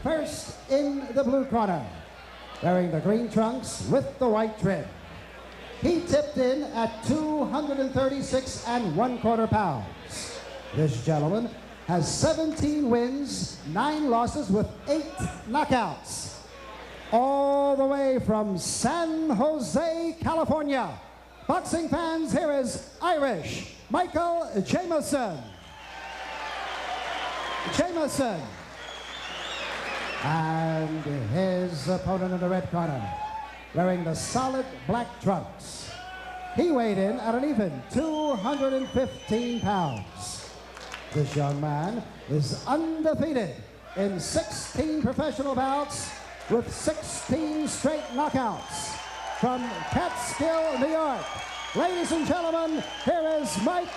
First in the blue corner, wearing the green trunks with the white trim. He tipped in at 236 1/4 pounds. This gentleman has 17 wins, 9 losses with 8 knockouts. All the way from San Jose, California. Boxing fans, here is Irish Michael Jameson. Jameson. And his opponent in the red corner, wearing the solid black trunks. He weighed in at an even 215 pounds. This young man is undefeated in 16 professional bouts with 16 straight knockouts. From Catskill, New York, ladies and gentlemen, here is Mike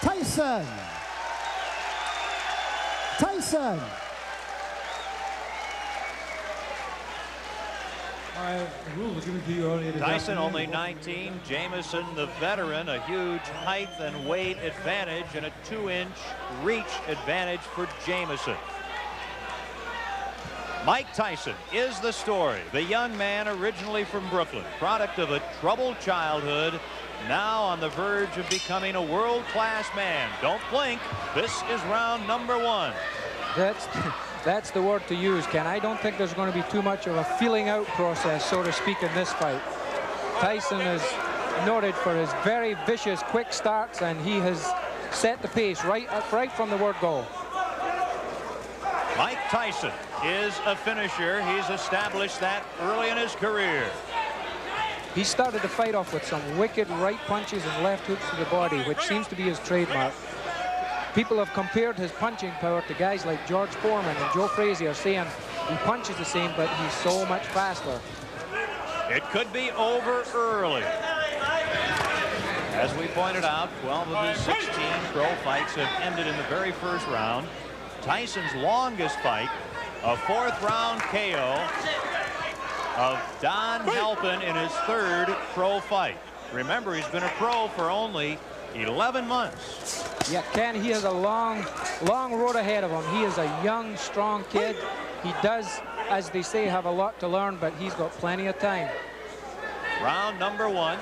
Tyson. Tyson. Tyson only 19, Jameson the veteran, a huge height and weight advantage and a 2-inch reach advantage for Jameson. Mike Tyson is the story. The young man originally from Brooklyn, product of a troubled childhood, now on the verge of becoming a world-class man. Don't blink, this is round number 1. That's the word to use, Ken. I don't think there's going to be too much of a feeling out process, so to speak, in this fight. Tyson is noted for his very vicious quick starts, and he has set the pace right from the word go. Mike Tyson is a finisher. He's established that early in his career. He started the fight off with some wicked right punches and left hooks to the body, which seems to be his trademark. People have compared his punching power to guys like George Foreman and Joe Frazier, saying he punches the same, but he's so much faster. It could be over early. As we pointed out, 12 of his 16 pro fights have ended in the very first round. Tyson's longest fight, a 4th round KO of Don Halpin in his 3rd pro fight. Remember, he's been a pro for only 11 months. Yeah, Ken, he has a long road ahead of him. He is a young, strong kid. He does, as they say, have a lot to learn, but he's got plenty of time. Round number 1.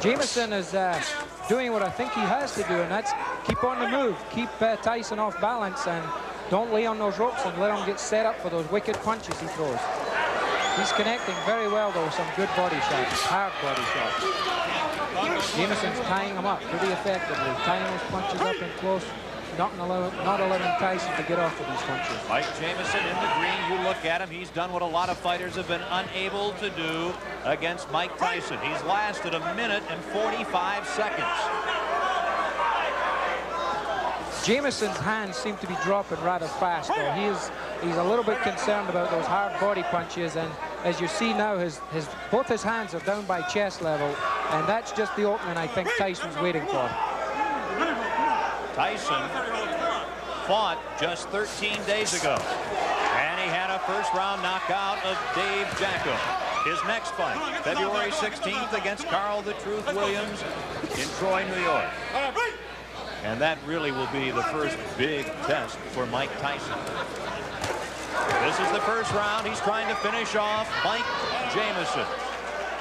Jameson is doing what I think he has to do, and that's keep on the move, keep Tyson off balance, and don't lay on those ropes and let him get set up for those wicked punches he throws. He's connecting very well, though, with some good body shots, hard body shots. Jameson's tying him up pretty effectively, tying those punches up in close, not allowing Tyson to get off with these punches. Mike Jameson in the green, you look at him, he's done what a lot of fighters have been unable to do against Mike Tyson. He's lasted 1 minute and 45 seconds. Jameson's hands seem to be dropping rather fast, though. He's a little bit concerned about those hard body punches, and as you see now, both his hands are down by chest level, and that's just the opening I think Tyson's waiting for. Tyson fought just 13 days ago, and he had a first-round knockout of Dave Jacko. His next fight, February 16th against Carl the Truth Williams in Troy, New York. And that really will be the first big test for Mike Tyson. This is the first round. He's trying to finish off Mike Jameson.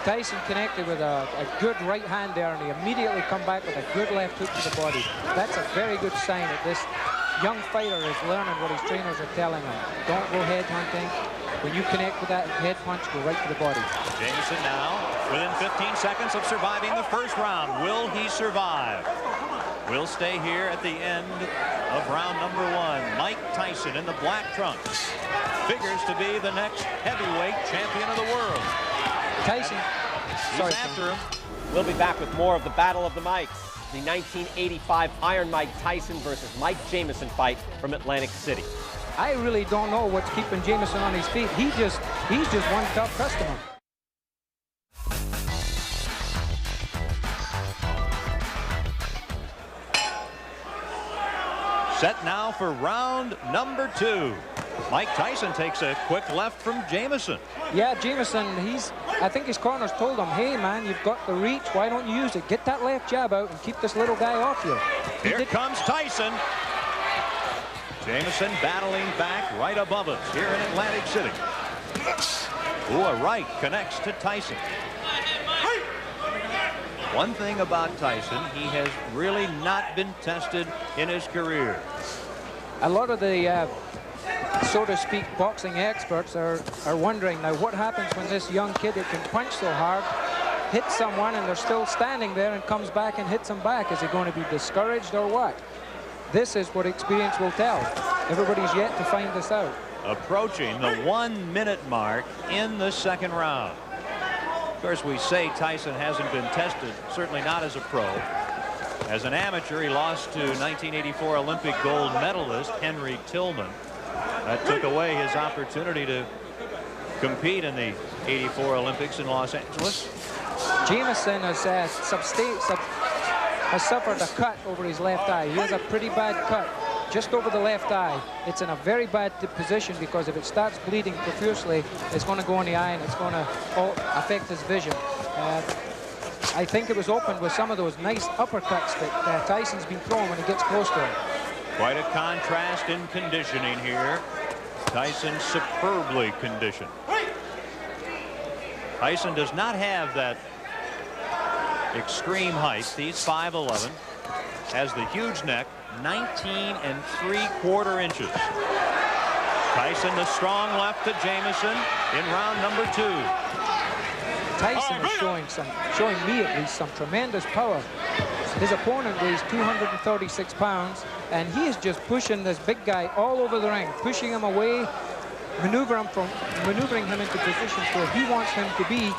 Tyson connected with a good right hand there, and he immediately come back with a good left hook to the body. That's a very good sign that this young fighter is learning what his trainers are telling him. Don't go head hunting. When you connect with that head punch, go right to the body. Jameson now within 15 seconds of surviving the first round. Will he survive? We'll stay here at the end of round number 1. Mike Tyson in the black trunks figures to be the next heavyweight champion of the world. Tyson, he's after him. We'll be back with more of the Battle of the Mikes, the 1985 Iron Mike Tyson versus Mike Jameson fight from Atlantic City. I really don't know what's keeping Jameson on his feet. He's just one tough customer. Set now for round number 2. Mike Tyson takes a quick left from Jameson. Yeah, Jameson, I think his corners told him, hey man, you've got the reach, why don't you use it? Get that left jab out and keep this little guy off you. Here comes Tyson. Jameson battling back right above us here in Atlantic City. Ooh, a right connects to Tyson. One thing about Tyson, he has really not been tested in his career. A lot of the, so to speak, boxing experts are wondering now what happens when this young kid that can punch so hard hits someone and they're still standing there and comes back and hits them back. Is he going to be discouraged or what? This is what experience will tell. Everybody's yet to find this out. Approaching the 1 minute mark in the second round. Of course, we say Tyson hasn't been tested, certainly not as a pro. As an amateur, he lost to 1984 Olympic gold medalist Henry Tillman. That took away his opportunity to compete in the '84 Olympics in Los Angeles. Jameson has suffered a cut over his left eye. He has a pretty bad cut just over the left eye. It's in a very bad position because if it starts bleeding profusely, it's going to go in the eye and it's going to affect his vision. I think it was opened with some of those nice uppercuts that Tyson's been throwing when he gets close to him. Quite a contrast in conditioning here. Tyson superbly conditioned. Tyson does not have that extreme height. He's 5'11", has the huge neck, 19 3/4 inches. Tyson, the strong left to Jameson in round number 2. Tyson is showing me at least some tremendous power. His opponent weighs 236 pounds, and he is just pushing this big guy all over the ring, pushing him away, maneuvering him into positions where he wants him to be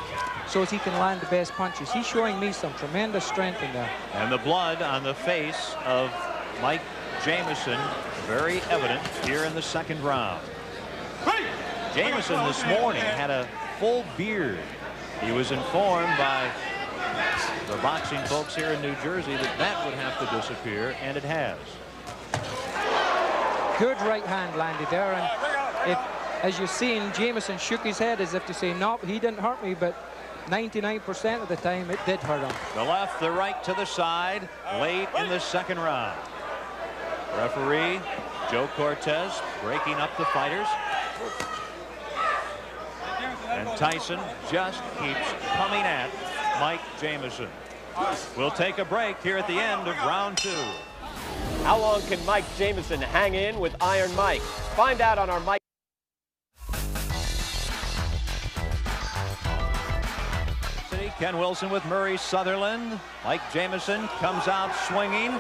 so as he can land the best punches. He's showing me some tremendous strength in there. And the blood on the face of Mike Jameson very evident here in the second round. Jameson this morning had a full beard. He was informed by the boxing folks here in New Jersey that that would have to disappear, and it has. Good right hand landed there, and as you've seen, Jameson shook his head as if to say, nope, he didn't hurt me, but 99% of the time it did hurt him. The left, the right to the side late in the second round. Referee Joe Cortez breaking up the fighters. And Tyson just keeps coming at Mike Jameson. We'll take a break here at the end of round 2. How long can Mike Jameson hang in with Iron Mike? Find out on our Mike. Ken Wilson with Murray Sutherland. Mike Jameson comes out swinging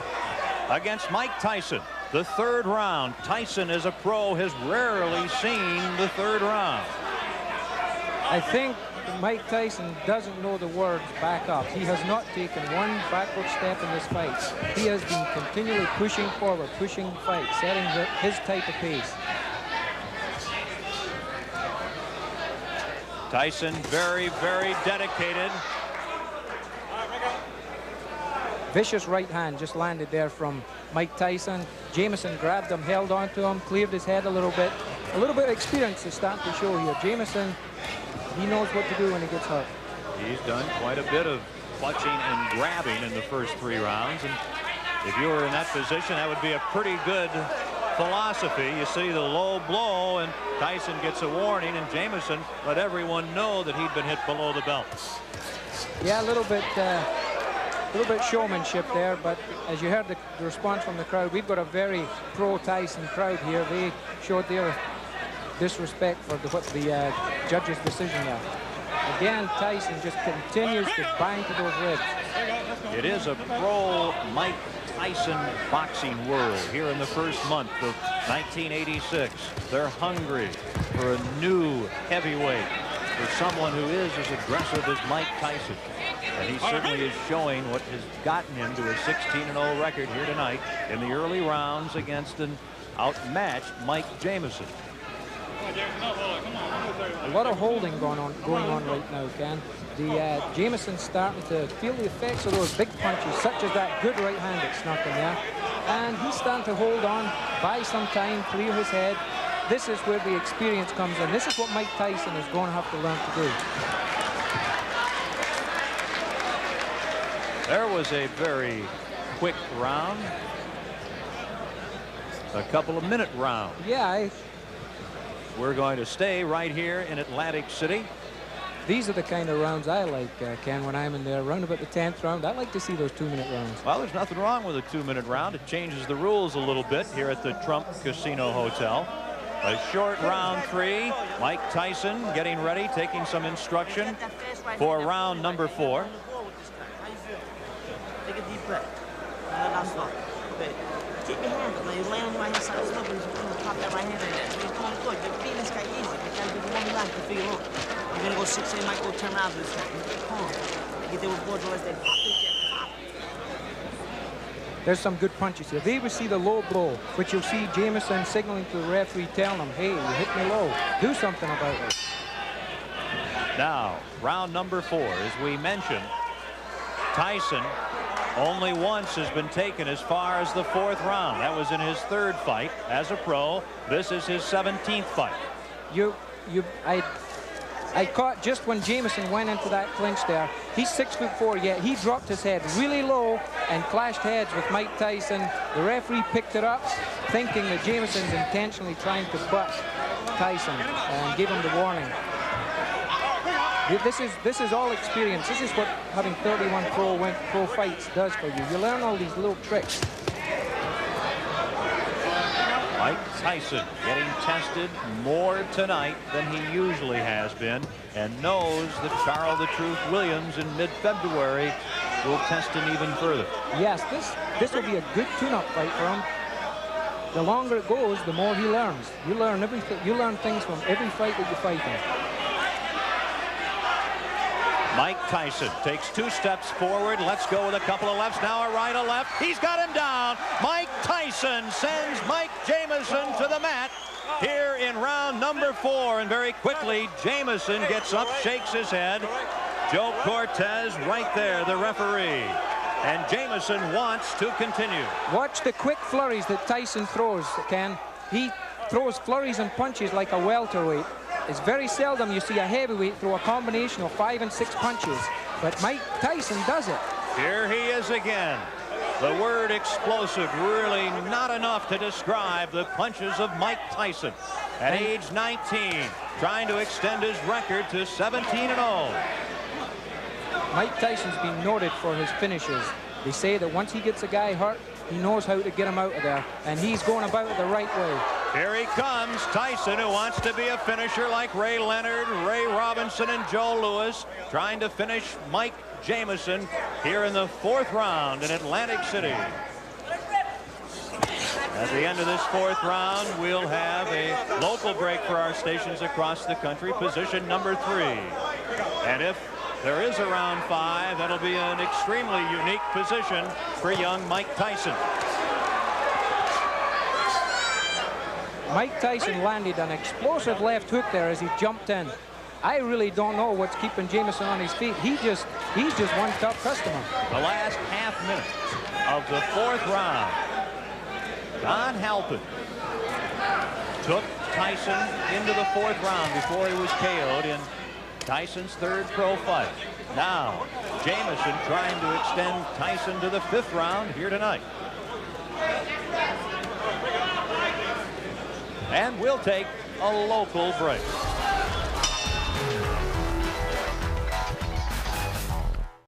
against Mike Tyson. The third round. Tyson, as a pro, has rarely seen the third round. I think Mike Tyson doesn't know the words back up. He has not taken one backward step in this fight. He has been continually pushing forward, pushing the fight, setting his type of pace. Tyson very, very dedicated. Vicious right hand just landed there from Mike Tyson. Jameson grabbed him, held on to him, cleared his head a little bit. A little bit of experience is starting to show here. Jameson, he knows what to do when he gets hurt. He's done quite a bit of clutching and grabbing in the first 3 rounds. And if you were in that position, that would be a pretty good philosophy. You see the low blow, and Tyson gets a warning, and Jameson let everyone know that he'd been hit below the belt. Yeah, a little bit showmanship there, but as you heard the response from the crowd, we've got a very pro-Tyson crowd here. They showed their disrespect for what the judge's decision there. Again, Tyson just continues to bang to those ribs. It is a pro-Mike Tyson boxing world here in the first month of 1986. They're hungry for a new heavyweight, for someone who is as aggressive as Mike Tyson. And he certainly is showing what has gotten him to a 16-0 record here tonight in the early rounds against an outmatched Mike Jameson. A lot of holding going on right now, Ken. The Jameson's starting to feel the effects of those big punches, such as that good right hand that snuck in there. And he's starting to hold on, buy some time, clear his head. This is where the experience comes in. This is what Mike Tyson is going to have to learn to do. There was a very quick round. a couple of minute rounds. Yeah, We're going to stay right here in Atlantic City. these are the kind of rounds I like, Ken, when I'm in there. Around about the 10th round, I like to see those 2-minute rounds. Well, there's nothing wrong with a 2-minute round. It changes the rules a little bit here at the Trump Casino Hotel. A short round 3. Mike Tyson getting ready, taking some instruction for round number 4. Take a deep breath. That's all. Okay. Keep your hands up. Now you're laying on the right hand side. Look, you're going to pop that right hand in there. So you're coming good. You're beating this guy easy. You got to give him one back to figure out. You're going to go 6, you might go 10 rounds with this guy. Come on. Get there with boards, unless they pop this jet. Pop. There's some good punches here. They will see the low blow, which you'll see Jameson signaling to the referee, telling him, hey, you hit me low. Do something about it. Now, round number 4, as we mentioned, Tyson only once has been taken as far as the 4th round. That was in his 3rd fight as a pro. This is his 17th fight. I caught just when Jameson went into that clinch there. He's 6'4", yet he dropped his head really low and clashed heads with Mike Tyson. The referee picked it up, thinking that Jameson's intentionally trying to butt Tyson and give him the warning. This is all experience. This is what having 31 pro fights does for you. You learn all these little tricks. Mike Tyson getting tested more tonight than he usually has been, and knows that Carl the Truth Williams in mid-February will test him even further. Yes, this will be a good tune-up fight for him. The longer it goes, the more he learns. You learn everything. You learn things from every fight that you fight in. Mike Tyson takes 2 steps forward. Let's go with a couple of lefts. Now a right, a left. He's got him down. Mike Tyson sends Mike Jameson to the mat here in round number 4. And very quickly, Jameson gets up, shakes his head. Joe Cortez right there, the referee. And Jameson wants to continue. Watch the quick flurries that Tyson throws, Ken. He throws flurries and punches like a welterweight. It's very seldom you see a heavyweight throw a combination of 5 and 6 punches, but Mike Tyson does it. Here he is again. The word explosive, really not enough to describe the punches of Mike Tyson. At age 19, trying to extend his record to 17-0. Mike Tyson's been noted for his finishes. They say that once he gets a guy hurt, he knows how to get him out of there, and he's going about it the right way. Here he comes, Tyson, who wants to be a finisher like Ray Leonard, Ray Robinson, and Joe Louis, trying to finish Mike Jameson here in the 4th round in Atlantic City. At the end of this 4th round, we'll have a local break for our stations across the country, position number 3. And if there is a round 5, that'll be an extremely unique position for young Mike Tyson. Mike Tyson landed an explosive left hook there as he jumped in. I really don't know what's keeping Jameson on his feet. He's just one tough customer. The last half minute of the 4th round. Don Halpin took Tyson into the 4th round before he was KO'd in Tyson's 3rd pro fight. Now, Jameson trying to extend Tyson to the 5th round here tonight. And we'll take a local break.